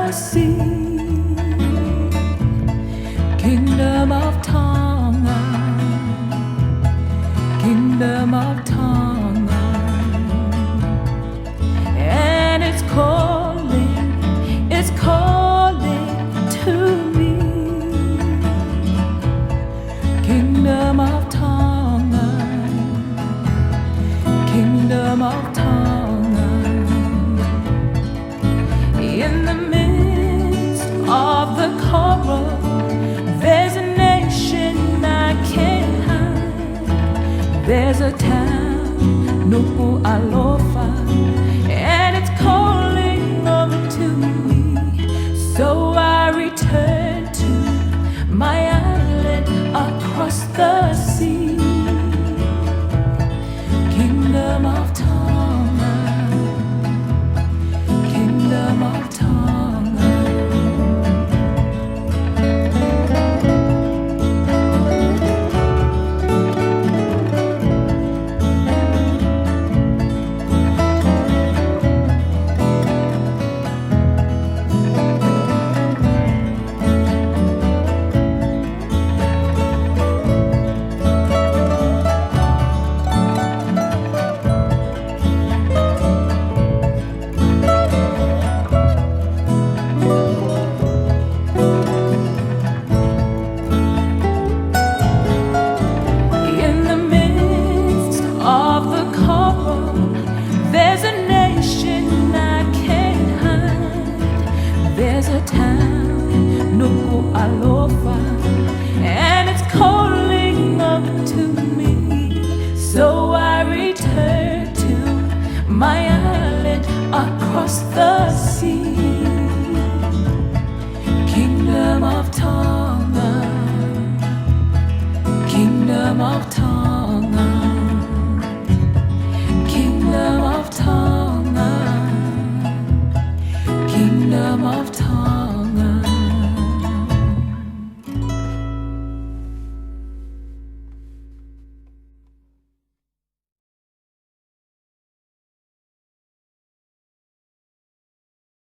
the sea. Kingdom of Tonga, Kingdom of Tonga, and it's calling to me. Kingdom of Tonga, Kingdom of Tonga, in the midst of the coral, there's a nation I can't hide. There's a town, Nuku'alofa, and it's calling over to me. So I return to my island across the sea. Kingdom of Tonga, Kingdom of Tonga. There's a nation I can't hide. There's a town, Nuku'alofa, and it's calling up to me. So I return to my island across the sea. Kingdom of Tonga, Kingdom of Tonga.